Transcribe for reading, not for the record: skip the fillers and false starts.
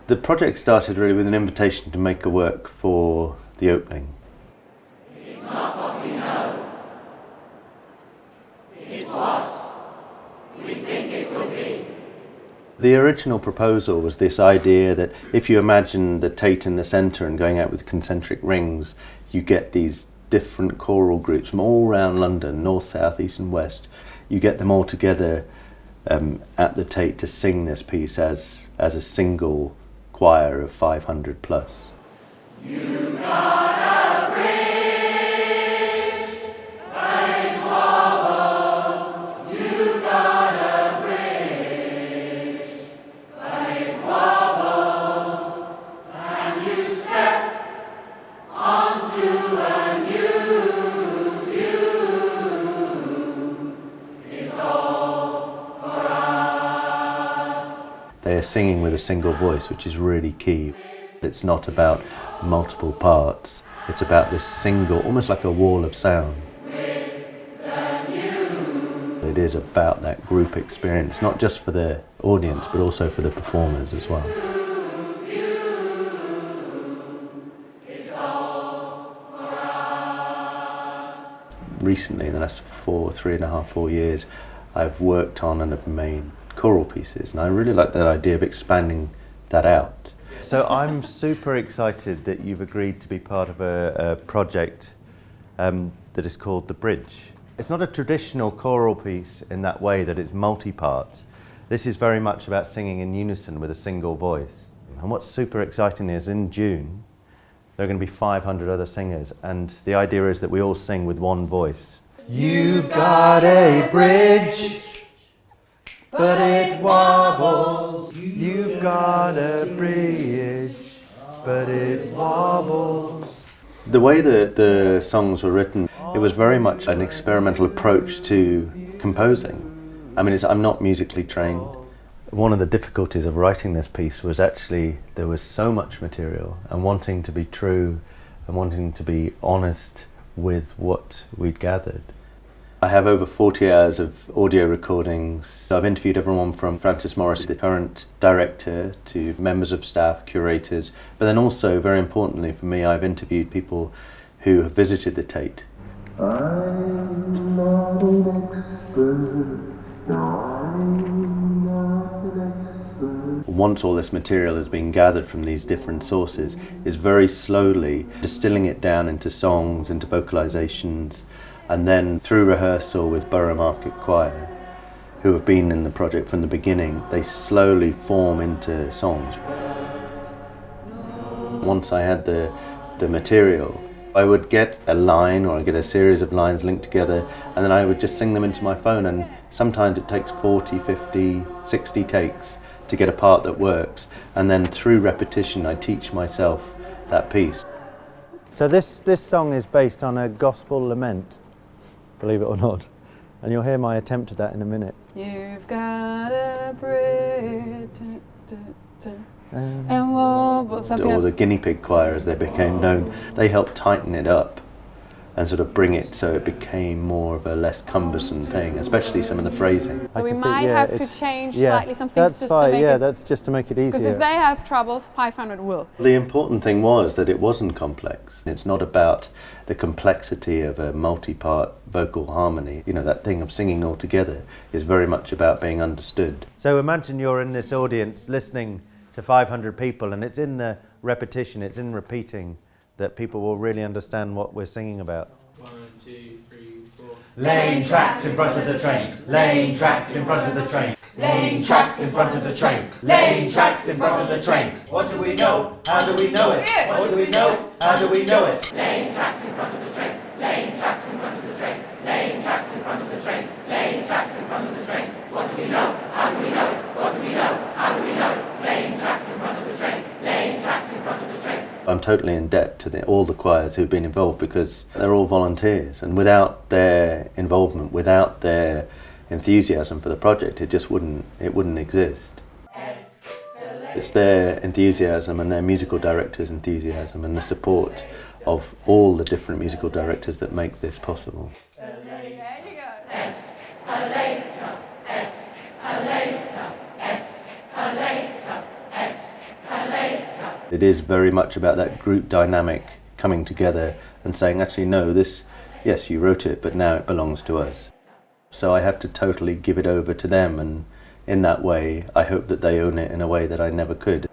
The project started really with an invitation to make a work for the opening. It's not what we know. It's what we think it will be. The original proposal was this idea that if you imagine the Tate in the centre and going out with concentric rings, you get these different choral groups from all around London, north, south, east and west. You get them all together at the Tate to sing this piece as a single choir of 500 plus. You got a bridge, but it wobbles. You got a bridge, but it wobbles. And you step onto a new view. It's all for us. They are singing with a single voice, which is really key. It's not about multiple parts, it's about this single, almost like a wall of sound. It is about that group experience, not just for the audience, but also for the performers as well. Recently, in the last 4 years, I've worked on and have made choral pieces, and I really like that idea of expanding that out. So I'm super excited that you've agreed to be part of a project that is called The Bridge. It's not a traditional choral piece in that way that it's multi-part. This is very much about singing in unison with a single voice. And what's super exciting is in June, there are going to be 500 other singers, and the idea is that we all sing with one voice. You've got a bridge, but it wobbles. You've got a bridge, but it wobbles. The way that the songs were written, it was very much an experimental approach to composing. I mean, I'm not musically trained. One of the difficulties of writing this piece was actually there was so much material, and wanting to be true and wanting to be honest with what we'd gathered. I have over 40 hours of audio recordings. I've interviewed everyone from Francis Morris, the current director, to members of staff, curators, but then also, very importantly for me, I've interviewed people who have visited the Tate. I'm not an expert. No, I'm not an expert. Once all this material has been gathered from these different sources, is very slowly distilling it down into songs, into vocalizations, and then through rehearsal with Borough Market Choir, who have been in the project from the beginning, they slowly form into songs. Once I had the material, I would get a line or I'd get a series of lines linked together, and then I would just sing them into my phone, and sometimes it takes 40, 50, 60 takes to get a part that works, and then through repetition I teach myself that piece. So this song is based on a gospel lament, believe it or not, and you'll hear my attempt at that in a minute. You've got a bridge, and wobble, something. Or the Guinea Pig Choir, as they became known, they helped tighten it up and sort of bring it so it became more of a less cumbersome thing, especially some of the phrasing. So we might have to change slightly some things just to make it... that's just to make it easier. Because if they have troubles, 500 will. The important thing was that it wasn't complex. It's not about the complexity of a multi-part vocal harmony. You know, that thing of singing all together is very much about being understood. So imagine you're in this audience listening to 500 people, and it's in the repetition, it's in repeating, that people will really understand what we're singing about. 1, 2, 3, 4. Laying tracks in front of the train. Laying tracks in front of the train. Laying tracks in front of the train. Laying tracks in front of the train. What do we know? How do we know it? What do we know? How do we know it? Laying tracks in front of the train. Laying tracks in front of the train. Laying tracks in front of the train. Laying tracks in front of the train. What do we know? How do we know it? What do we know? How do we know it? Laying tracks in front of the train. Laying tracks in front of the train. I'm totally in debt to all the choirs who've been involved, because they're all volunteers, and without their involvement, without their enthusiasm for the project, it just wouldn't exist. It's their enthusiasm and their musical director's enthusiasm and the support of all the different musical directors that make this possible. There you go. Escalator, escalator, escalator, escalator. It is very much about that group dynamic coming together and saying, actually, no, this, yes, you wrote it, but now it belongs to us. So I have to totally give it over to them, and in that way, I hope that they own it in a way that I never could.